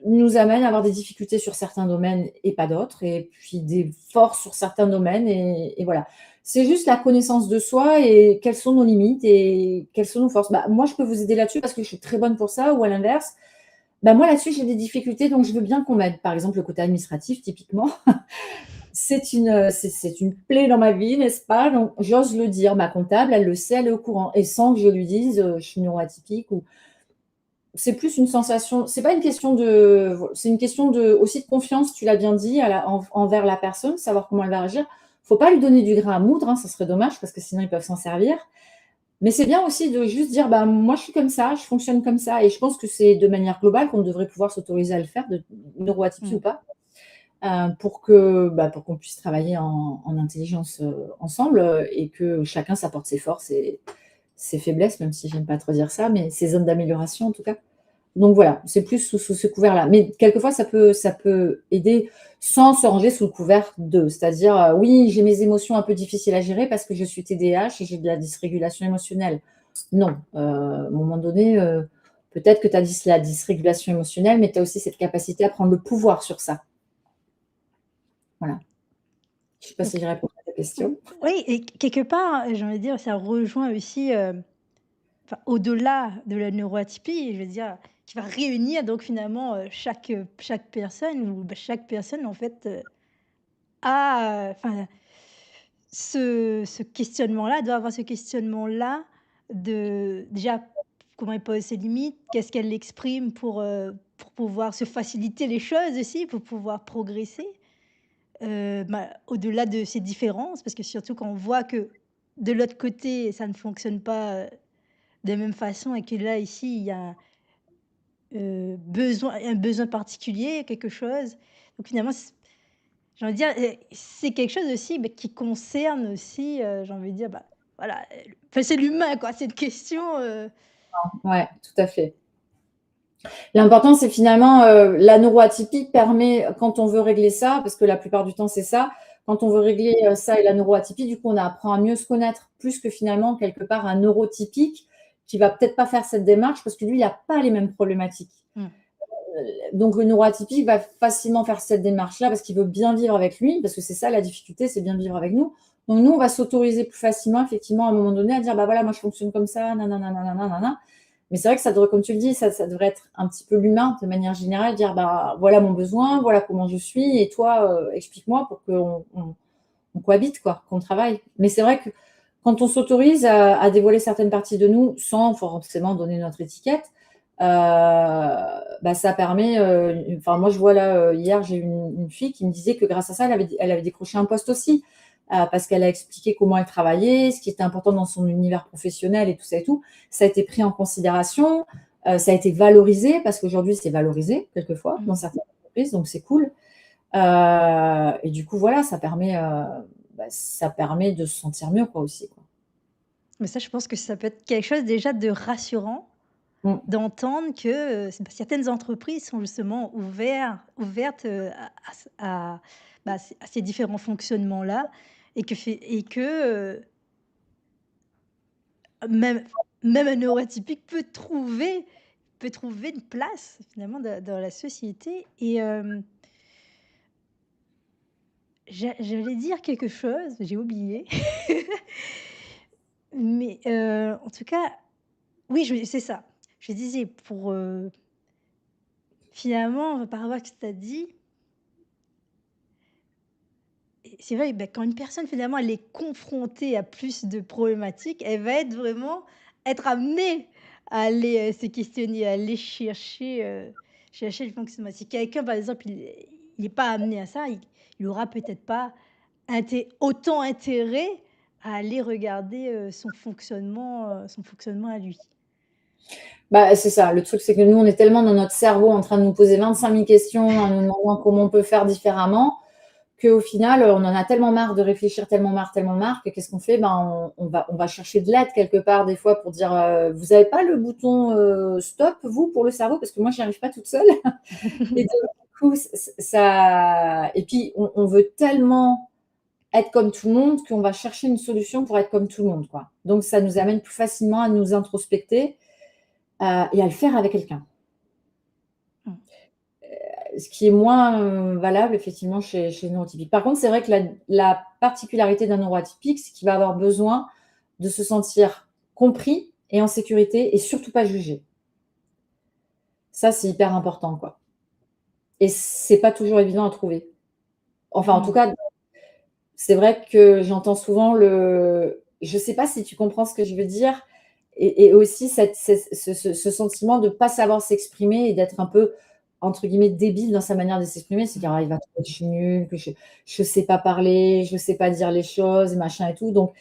nous amène à avoir des difficultés sur certains domaines et pas d'autres, et puis des forces sur certains domaines, et voilà. C'est juste la connaissance de soi et quelles sont nos limites et quelles sont nos forces. Bah, moi, je peux vous aider là-dessus parce que je suis très bonne pour ça, ou à l'inverse, bah, moi là-dessus, j'ai des difficultés, donc je veux bien qu'on m'aide. Par exemple, le côté administratif, typiquement, c'est une plaie dans ma vie, n'est-ce pas? Donc j'ose le dire. Ma comptable, elle le sait, elle est au courant et sans que je lui dise, je suis neuroatypique, ou c'est plus une sensation, c'est pas une question de, c'est une question de, aussi de confiance, tu l'as bien dit, envers la personne, savoir comment elle va réagir. Faut pas lui donner du grain à moudre, hein, ça serait dommage parce que sinon ils peuvent s'en servir. Mais c'est bien aussi de juste dire, bah, moi je suis comme ça, je fonctionne comme ça. Et je pense que c'est de manière globale qu'on devrait pouvoir s'autoriser à le faire, de neuroatypie ou Mmh. pas, pour que, bah, pour qu'on puisse travailler en intelligence ensemble, et que chacun s'apporte ses forces et ses faiblesses, même si j'aime pas trop dire ça, mais ses zones d'amélioration en tout cas. Donc voilà, c'est plus sous ce couvert-là. Mais quelquefois, ça peut aider sans se ranger sous le couvert de. C'est-à-dire, oui, j'ai mes émotions un peu difficiles à gérer parce que je suis TDAH et j'ai de la dysrégulation émotionnelle. Non, à un moment donné, peut-être que tu as la dysrégulation émotionnelle, mais tu as aussi cette capacité à prendre le pouvoir sur ça. Voilà. Je ne sais pas si Donc j'ai répondu à ta question. oui, et quelque part, j'ai envie de dire, ça rejoint aussi, enfin, au-delà de la neuroatypie, je veux dire, qui va réunir donc finalement, chaque personne, ou bah, chaque personne en fait, a, enfin, ce questionnement-là, doit avoir ce questionnement-là de déjà, comment elle pose ses limites, qu'est-ce qu'elle exprime pour pouvoir se faciliter les choses aussi, pour pouvoir progresser. Bah, au-delà de ces différences, parce que surtout quand on voit que de l'autre côté, ça ne fonctionne pas, de la même façon, et que là, ici, il y a, un besoin particulier, quelque chose. Donc finalement, j'ai envie de dire, c'est quelque chose aussi, bah, qui concerne aussi, j'ai envie de dire, bah, voilà, enfin, c'est l'humain, quoi. Cette question, Ouais, tout à fait. L'important, c'est finalement, la neuroatypie permet, quand on veut régler ça, parce que la plupart du temps, c'est ça, quand on veut régler, ça et la neuroatypie, du coup, on apprend à mieux se connaître, plus que finalement, quelque part, un neurotypique qui va peut-être pas faire cette démarche parce que lui, il a pas les mêmes problématiques. mmh, Donc le neuroatypique va facilement faire cette démarche-là parce qu'il veut bien vivre avec lui, parce que c'est ça la difficulté, c'est bien vivre avec nous. Donc nous, on va s'autoriser plus facilement, effectivement, à un moment donné, à dire, bah voilà, moi je fonctionne comme ça, nanana, nanana, nanana. Mais c'est vrai que ça devrait, comme tu le dis, ça devrait être un petit peu l'humain de manière générale, dire, bah voilà mon besoin, voilà comment je suis, et toi, explique-moi pour qu'on cohabite, quoi, qu'on travaille. Mais c'est vrai que quand on s'autorise à dévoiler certaines parties de nous sans forcément donner notre étiquette, bah, ça permet, enfin moi je vois là, hier j'ai une fille qui me disait que grâce à ça, elle avait décroché un poste aussi, parce qu'elle a expliqué comment elle travaillait, ce qui était important dans son univers professionnel et tout ça et tout. Ça a été pris en considération, ça a été valorisé parce qu'aujourd'hui c'est valorisé quelquefois dans mmh. certaines entreprises, donc c'est cool. Et du coup voilà, ça permet de se sentir mieux, quoi, aussi, quoi. Mais ça, je pense que ça peut être quelque chose déjà de rassurant, Mmh. d'entendre que, certaines entreprises sont justement ouvertes, bah, à ces différents fonctionnements-là, et que, même un neuroatypique peut trouver une place finalement dans la société. Et j'allais dire quelque chose, j'ai oublié. Mais en tout cas, oui, c'est ça. Je disais, finalement, par rapport à ce que tu as dit, et c'est vrai, bah, quand une personne finalement elle est confrontée à plus de problématiques, elle va être amenée à aller, se questionner, à aller chercher le fonctionnement. Si quelqu'un par exemple, il est pas amené à ça, il aura peut-être pas autant intérêt à aller regarder, son fonctionnement à lui. Bah, c'est ça. Le truc, c'est que nous, on est tellement dans notre cerveau en train de nous poser 25 000 questions, en nous demandant comment on peut faire différemment, qu'au final, on en a tellement marre de réfléchir, tellement marre, que qu'est-ce qu'on fait? Ben, on va chercher de l'aide quelque part, des fois, pour dire vous n'avez pas le bouton stop, vous, pour le cerveau? Parce que moi, je n'y arrive pas toute seule. Et donc, du coup, ça. Et puis, on veut tellement être comme tout le monde qu'on va chercher une solution pour être comme tout le monde, quoi. Donc, ça nous amène plus facilement à nous introspecter et à le faire avec quelqu'un. Mmh. Ce qui est moins valable effectivement chez le neurotypique. Par contre, c'est vrai que la particularité d'un neuroatypique, c'est qu'il va avoir besoin de se sentir compris et en sécurité et surtout pas jugé. Ça, c'est hyper important, quoi. Et c'est pas toujours évident à trouver. Enfin, en tout Mmh. cas, c'est vrai que j'entends souvent je sais pas si tu comprends ce que je veux dire, et aussi ce sentiment de pas savoir s'exprimer et d'être un peu, entre guillemets, «débile» dans sa manière de s'exprimer. C'est dire: «Ah, il va trouver que je suis nulle, que je sais pas parler, je sais pas dire les choses, machin et tout», donc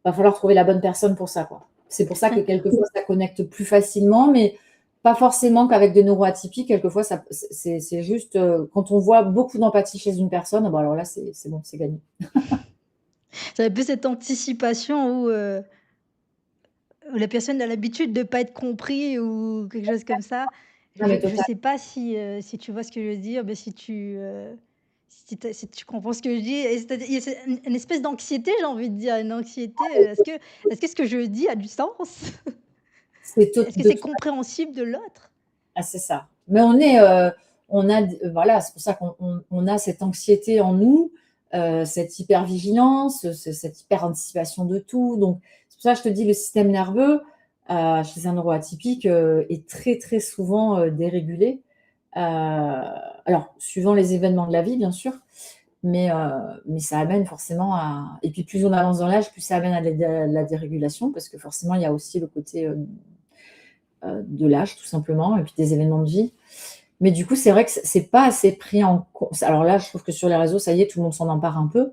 va falloir trouver la bonne personne pour ça, quoi. C'est pour ça que quelquefois ça connecte plus facilement, mais pas forcément qu'avec des neuroatypiques. Quelquefois ça c'est juste, quand on voit beaucoup d'empathie chez une personne, bah, alors là c'est bon, c'est gagné. C'est un peu cette anticipation où la personne a l'habitude de pas être compris ou quelque chose comme ça. Ah mais Je total. sais pas si tu vois ce que je veux dire, mais si tu comprends ce que je dis et c'est-à-dire il y a une espèce d'anxiété, j'ai envie de dire, une anxiété, est-ce que ce que je dis a du sens? C'est tot Est-ce que de c'est toute compréhensible de l'autre? Ah, c'est ça. Mais on a voilà, c'est pour ça qu'on a cette anxiété en nous, cette hypervigilance, cette hyper anticipation de tout. Donc, c'est pour ça que je te dis, le système nerveux, chez un neuroatypique, est très, très souvent dérégulé. Alors, suivant les événements de la vie, bien sûr, mais ça amène forcément à. Et puis, plus on avance dans l'âge, plus ça amène à la dérégulation, parce que forcément, il y a aussi le côté de l'âge, tout simplement, et puis des événements de vie. Mais du coup, c'est vrai que c'est pas assez pris en compte. Alors là, je trouve que sur les réseaux, ça y est, tout le monde s'en empare un peu.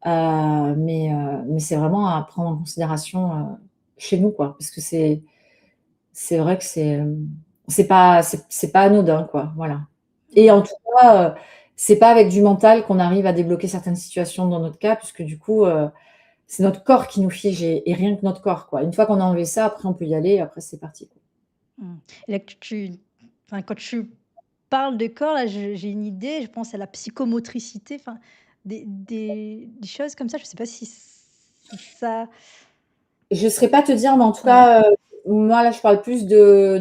Mais c'est vraiment à prendre en considération chez nous, quoi. Parce que c'est vrai que c'est pas anodin, quoi. Voilà. Et Mmh. en tout cas, c'est pas avec du mental qu'on arrive à débloquer certaines situations dans notre cas, puisque du coup, c'est notre corps qui nous fige, et rien que notre corps, quoi. Une fois qu'on a enlevé ça, après, on peut y aller, après, c'est parti, quoi. Mmh. Et là, que enfin, quand tu parles de corps, là, j'ai une idée, je pense à la psychomotricité, enfin, des choses comme ça. Je sais pas si ça Je ne saurais pas te dire, mais en tout ouais. cas, moi, là, je parle plus de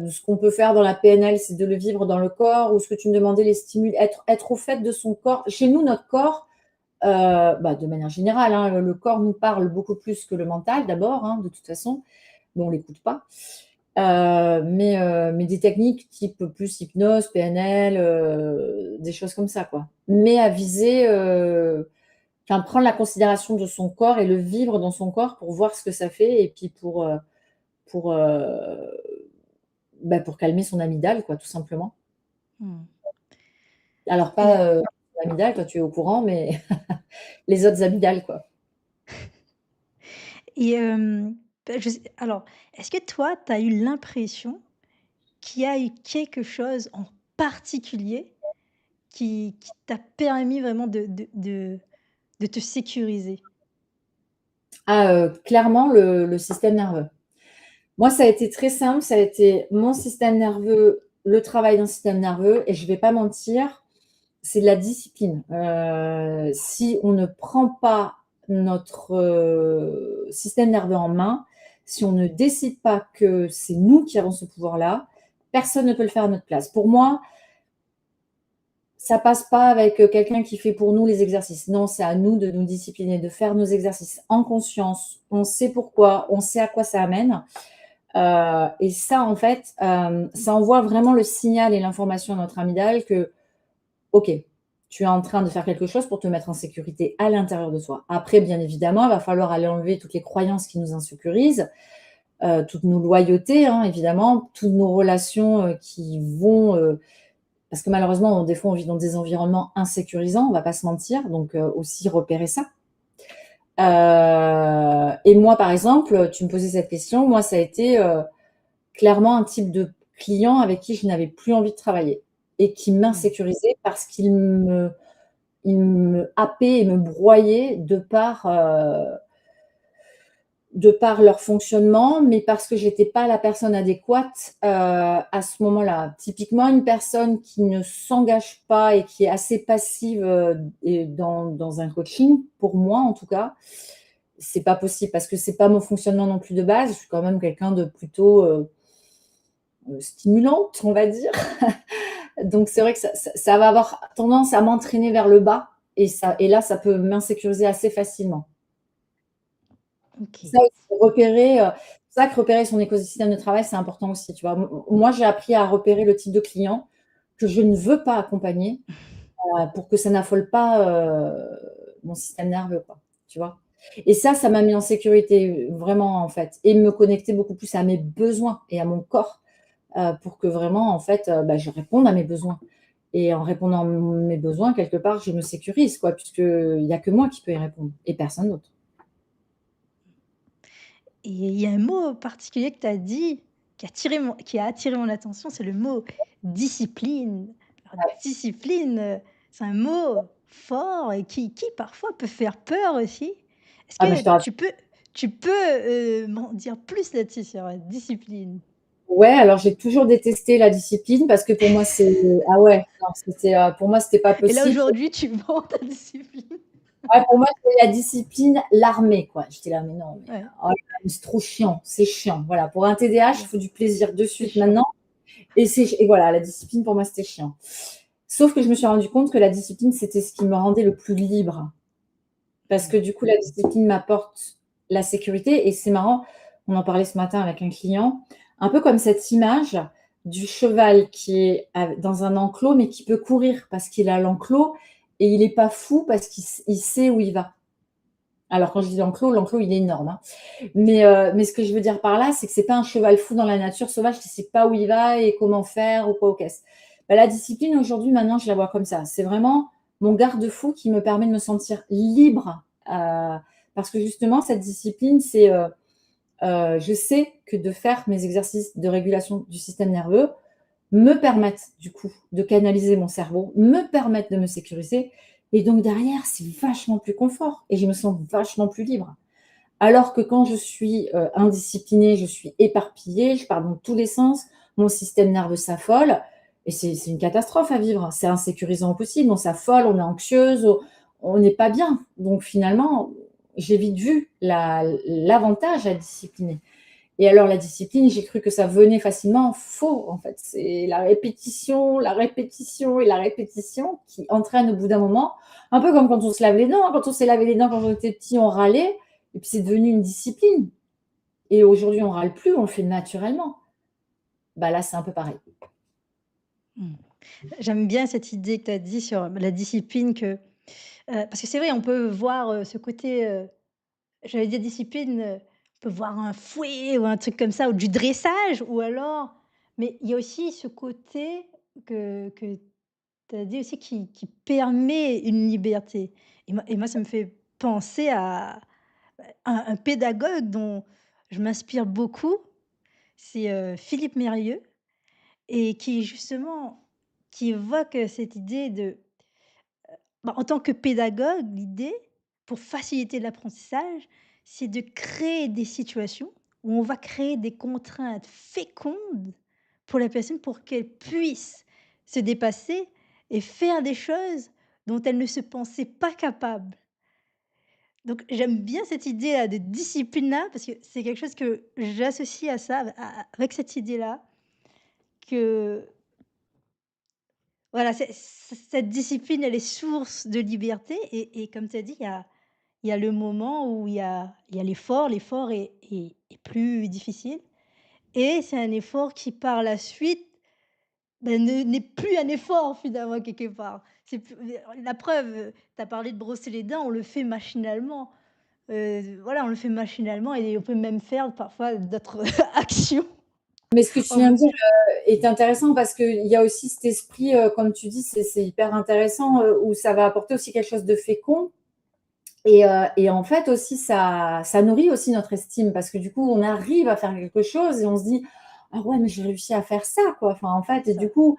ce qu'on peut faire dans la PNL, c'est de le vivre dans le corps, ou ce que tu me demandais, les stimuli, être au fait de son corps. Chez nous, notre corps, de manière générale, hein, le corps nous parle beaucoup plus que le mental d'abord, hein, de toute façon, mais on l'écoute pas. Mais des techniques type plus hypnose, PNL, des choses comme ça, quoi. Mais à viser, enfin, prendre la considération de son corps et le vivre dans son corps pour voir ce que ça fait, et puis pour, pour calmer son amygdale, quoi, tout simplement. Mmh. Alors Et pas, l'amygdale, toi tu es au courant, mais les autres amygdales, quoi. je sais alors, est-ce que toi, tu as eu l'impression qu'il y a eu quelque chose en particulier qui t'a permis vraiment de te sécuriser? Ah, clairement le système nerveux. Moi, ça a été très simple, ça a été mon système nerveux, le travail d'un système nerveux, et je vais pas mentir, c'est de la discipline. Si on ne prend pas notre système nerveux en main, si on ne décide pas que c'est nous qui avons ce pouvoir-là, personne ne peut le faire à notre place. Pour moi, ça passe pas avec quelqu'un qui fait pour nous les exercices. Non, c'est à nous de nous discipliner, de faire nos exercices en conscience. On sait pourquoi, on sait à quoi ça amène. Et ça, en fait, ça envoie vraiment le signal et l'information à notre amygdale que, OK, tu es en train de faire quelque chose pour te mettre en sécurité à l'intérieur de toi. Après, bien évidemment, il va falloir aller enlever toutes les croyances qui nous insécurisent, toutes nos loyautés, hein, évidemment, toutes nos relations, qui vont, parce que malheureusement, des fois, on vit dans des environnements insécurisants, on va pas se mentir, donc aussi repérer ça. Et moi, par exemple, tu me posais cette question, moi, ça a été, clairement un type de client avec qui je n'avais plus envie de travailler et qui Mmh. m'insécurisait parce qu'il me happait et me broyait de par leur fonctionnement, mais parce que j'étais pas la personne adéquate, à ce moment-là. Typiquement, une personne qui ne s'engage pas et qui est assez passive, et dans un coaching, pour moi en tout cas, c'est pas possible parce que c'est pas mon fonctionnement non plus de base. Je suis quand même quelqu'un de plutôt, stimulante, on va dire. Donc c'est vrai que ça va avoir tendance à m'entraîner vers le bas et là, ça peut m'insécuriser assez facilement. OK. Ça aussi, repérer, c'est ça que repérer son écosystème de travail, c'est important aussi, tu vois? Moi, j'ai appris à repérer le type de client que je ne veux pas accompagner, pour que ça n'affole pas, mon système nerveux, quoi, tu vois? Et ça m'a mis en sécurité, vraiment, en fait, et me connecter beaucoup plus à mes besoins et à mon corps, pour que vraiment, en fait, bah, je réponde à mes besoins et en répondant à mes besoins, quelque part, je me sécurise, quoi, puisqu'il y a que moi qui peux y répondre et personne d'autre. Et il y a un mot particulier que tu as dit, qui a attiré mon attention, c'est le mot discipline. Alors Ouais. discipline, c'est un mot fort et qui parfois peut faire peur aussi. Est-ce Ah, mais je que te rassure. tu peux, m'en dire plus là-dessus sur la discipline? Ouais, alors j'ai toujours détesté la discipline parce que pour moi c'est ah ouais, non, c'était, pour moi c'était pas Et là possible. aujourd'hui tu vends ta discipline? Ouais, pour moi c'est la discipline, l'armée, quoi. J'étais là: «Mais non, mais Ouais, oh là là, mais c'est trop chiant, c'est chiant». Voilà, pour un TDAH, il ouais, faut du plaisir de c'est suite chiant. maintenant et voilà, la discipline pour moi c'était chiant. Sauf que je me suis rendu compte que la discipline, c'était ce qui me rendait le plus libre parce Mmh. que du coup la discipline m'apporte la sécurité et c'est marrant, on en parlait ce matin avec un client, un peu comme cette image du cheval qui est dans un enclos, mais qui peut courir parce qu'il a l'enclos et il est pas fou parce qu'il sait où il va. Alors quand je dis l'enclos, il est énorme, hein. Mais ce que je veux dire par là, c'est que c'est pas un cheval fou dans la nature sauvage qui sait pas où il va et comment faire ou quoi aux caisses. Bah, la discipline aujourd'hui, maintenant, je la vois comme ça. C'est vraiment mon garde-fou qui me permet de me sentir libre, parce que justement cette discipline, c'est, je sais que de faire mes exercices de régulation du système nerveux me permettent du coup de canaliser mon cerveau, me permettent de me sécuriser et donc derrière, c'est vachement plus confort et je me sens vachement plus libre. Alors que quand je suis, indisciplinée, je suis éparpillée, je pars dans tous les sens, mon système nerveux s'affole et c'est une catastrophe à vivre. C'est insécurisant au possible, on s'affole, on est anxieuse, on n'est pas bien. Donc finalement, j'ai vite vu l'avantage à discipliner. Et alors la discipline, j'ai cru que ça venait facilement. Faux, en fait. C'est la répétition et la répétition qui entraîne au bout d'un moment, un peu comme quand on se lave les dents, hein. Quand on s'est lavé les dents quand on était petit, on râlait et puis c'est devenu une discipline et aujourd'hui on râle plus, on le fait naturellement. Bah là, c'est un peu pareil. Mmh. J'aime bien cette idée que tu as dit sur la discipline parce que c'est vrai, on peut voir, ce côté, j'allais dire discipline, on peut voir un fouet ou un truc comme ça ou du dressage ou alors mais il y a aussi ce côté que tu as dit aussi qui permet une liberté et moi ça me fait penser à un pédagogue dont je m'inspire beaucoup, c'est, Philippe Mérieux et qui justement qui évoque, cette idée de bah, en tant que pédagogue, l'idée, pour faciliter l'apprentissage, c'est de créer des situations où on va créer des contraintes fécondes pour la personne pour qu'elle puisse se dépasser et faire des choses dont elle ne se pensait pas capable. Donc j'aime bien cette idée-là de discipline-là parce que c'est quelque chose que j'associe à ça, avec cette idée-là que voilà, cette discipline, elle est source de liberté et comme tu as dit, il y a le moment où il y a l'effort est plus difficile et c'est un effort qui par la suite, ben, ne n'est plus un effort finalement quelque part. C'est plus la preuve, tu as parlé de brosser les dents, on le fait machinalement. Voilà, on le fait machinalement et on peut même faire parfois d'autres actions Mais ce que tu en viens de dire, fonction. est intéressant parce qu'il y a aussi cet esprit, comme tu dis, c'est hyper intéressant, où ça va apporter aussi quelque chose de fécond et en fait aussi ça nourrit aussi notre estime parce que du coup, on arrive à faire quelque chose et on se dit: «Ah ouais, mais j'ai réussi à faire ça, quoi». Enfin, en fait et C'est du ça. coup,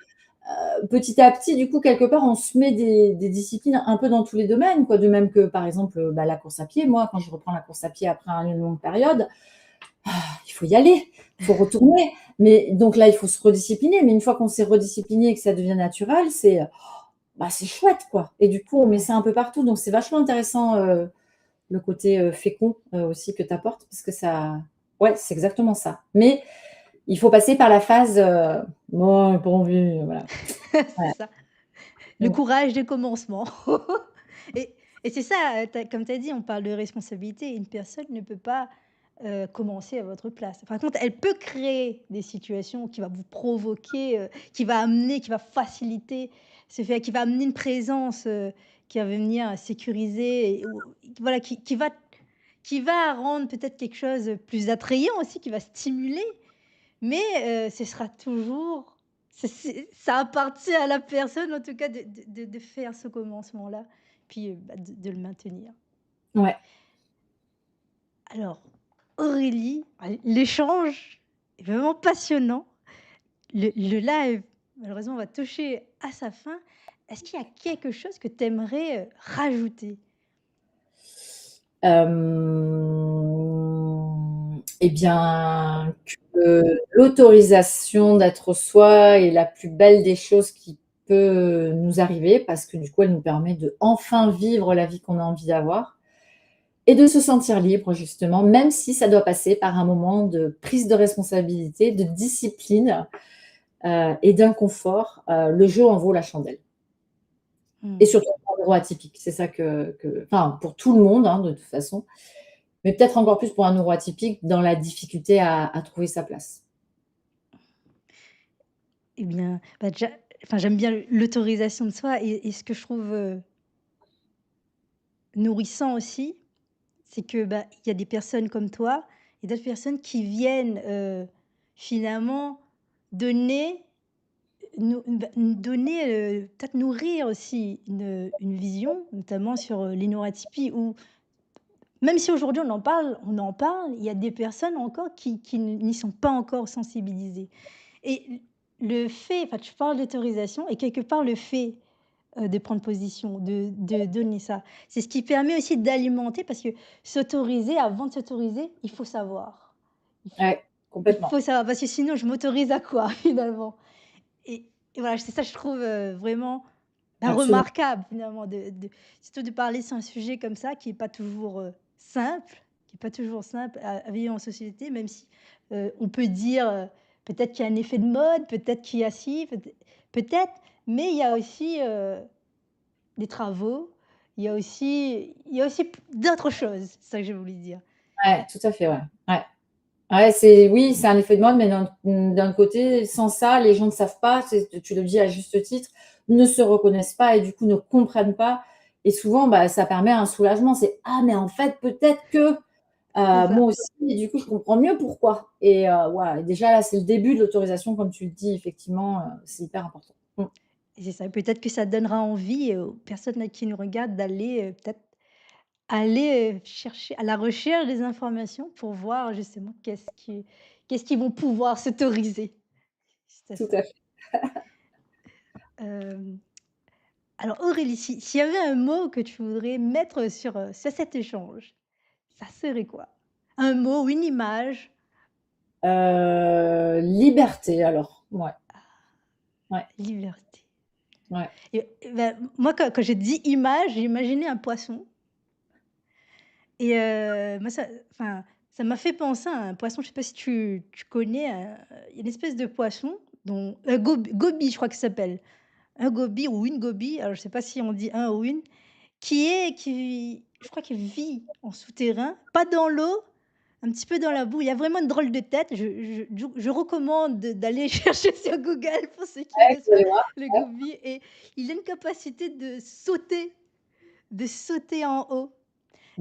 petit à petit, du coup, quelque part, on se met des disciplines un peu dans tous les domaines, quoi. De même que, par exemple, bah, la course à pied. Moi, quand je reprends la course à pied après une longue période, il faut y aller, il faut retourner. Mais donc là, il faut se rediscipliner. Mais une fois qu'on s'est rediscipliné et que ça devient naturel, bah, c'est chouette, quoi. Et du coup, on met Ouais. ça un peu partout. Donc c'est vachement intéressant, le côté fécond aussi que tu apportes, parce que ça, ouais, c'est exactement ça. Mais il faut passer par la phase, bon, j'ai pas envie, voilà. C'est Ouais. ça. Le Mm. courage des commencements. Et c'est ça, comme tu as dit, on parle de responsabilité. Une personne ne peut pas, commencer à votre place. Par contre, elle peut créer des situations qui va vous provoquer, qui va amener, qui va faciliter ce fait, qui va amener une présence, qui va venir sécuriser et ou voilà, qui va rendre peut-être quelque chose plus attrayant aussi, qui va stimuler. Mais, ce sera toujours ça appartient à la personne en tout cas de faire ce commencement-là, puis, bah, de le maintenir. Ouais. Alors Aurélie, l'échange est vraiment passionnant. Le live, malheureusement, va toucher à sa fin. Est-ce qu'il y a quelque chose que tu aimerais, rajouter? Et bien, que l'autorisation d'être soi est la plus belle des choses qui peut nous arriver parce que du coup, elle nous permet de enfin vivre la vie qu'on a envie d'avoir et de se sentir libre justement, même si ça doit passer par un moment de prise de responsabilité, de discipline, et d'inconfort, le jeu en vaut la chandelle. Et Mmh. surtout pour un neuroatypique. C'est ça enfin, pour tout le monde, hein, de toute façon, mais peut-être encore plus pour un neuroatypique dans la difficulté à trouver sa place. Eh bien, bah, déjà, enfin, j'aime bien l'autorisation de soi et ce que je trouve, nourrissant aussi, c'est que, bah, il y a des personnes comme toi et d'autres personnes qui viennent, finalement donner, donner, peut-être nourrir aussi une vision, notamment sur, l'innoatypie ou même si aujourd'hui on en parle, il y a des personnes encore qui n'y sont pas encore sensibilisées et le fait enfin, tu parles d'autorisation et quelque part le fait, de prendre position, de donner ça. C'est ce qui permet aussi d'alimenter parce que s'autoriser, avant de s'autoriser, il faut savoir. Il f Ouais, il complètement. faut savoir parce que sinon je m'autorise à quoi finalement? Et voilà, c'est ça je trouve, vraiment, bah, Absolument. remarquable finalement de surtout de parler sur un sujet comme ça qui est pas toujours, simple, qui est pas toujours simple à vivre en société même si, on peut dire, peut-être qu'il y a un effet de mode, peut-être qu'il y a ci, peut-être, mais il y a aussi, des travaux, il y a aussi p d'autres choses, c'est ça que j'ai voulu dire. Ouais, tout à fait, ouais. Ouais. Ouais, c'est oui, c'est un effet de mode, mais d'un côté, sans ça, les gens ne savent pas, tu le dis à juste titre, ne se reconnaissent pas et du coup ne comprennent pas et souvent, bah, ça permet un soulagement. C'est: «Ah mais en fait, peut-être que, C'est moi ça aussi et du coup, je comprends mieux pourquoi» et voilà, déjà là, c'est le début de l'autorisation comme tu le dis effectivement, c'est hyper important. Mmh. et c'est ça. Peut-être que ça donnera envie, aux personnes là qui nous regardent d'aller, peut-être aller, chercher à la recherche des informations pour voir justement qu'est-ce qu'ils vont pouvoir s'autoriser. C'était Tout ça. à fait. Hem, alors Aurélie, s'il y avait un mot que tu voudrais mettre sur cet échange, ça serait quoi? Un mot ou une image? Liberté alors, ouais, ouais, Liberté. ouais. Et bah, moi quand j'ai dit image, j'ai imaginé un poisson et moi ça m'a fait penser à un poisson, je sais pas si tu connais, il y a une espèce de poisson dont goby je crois qu'il s'appelle. Un goby ou une goby, alors je sais pas si on dit un ou une, qui je crois qu'il vit en souterrain, pas dans l'eau, un petit peu dans la boue. Il a vraiment une drôle de tête. Je recommande d'aller chercher sur Google pour ceux qui Ouais, connaissent vous allez pas voir. le Ouais, gobi et il a une capacité de sauter en haut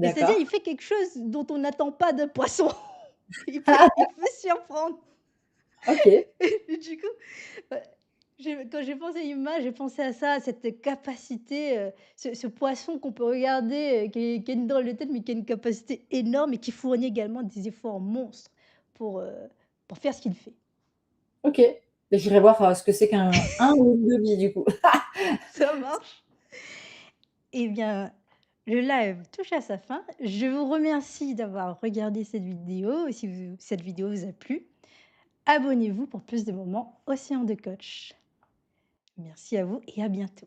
et c'est-à-dire d'accord. il fait quelque chose dont on n'attend pas d'un poisson. Il peut surprendre OK. et du coup, heu, quand j'ai pensé à l'image, j'ai pensé à ça, à cette capacité, ce poisson qu'on peut regarder, qui a une drôle de tête, mais qui a une capacité énorme et qui fournit également des efforts monstres pour, heu, pour faire ce qu'il fait. OK. Beh, j'irai voir, ce que c'est qu'un ou une goby du coup. Ça marche. Eh bien, le live touche à sa fin. Je vous remercie d'avoir regardé cette vidéo et si cette vidéo vous a plu, abonnez-vous pour plus de moments Océan de coach. Merci à vous et à bientôt.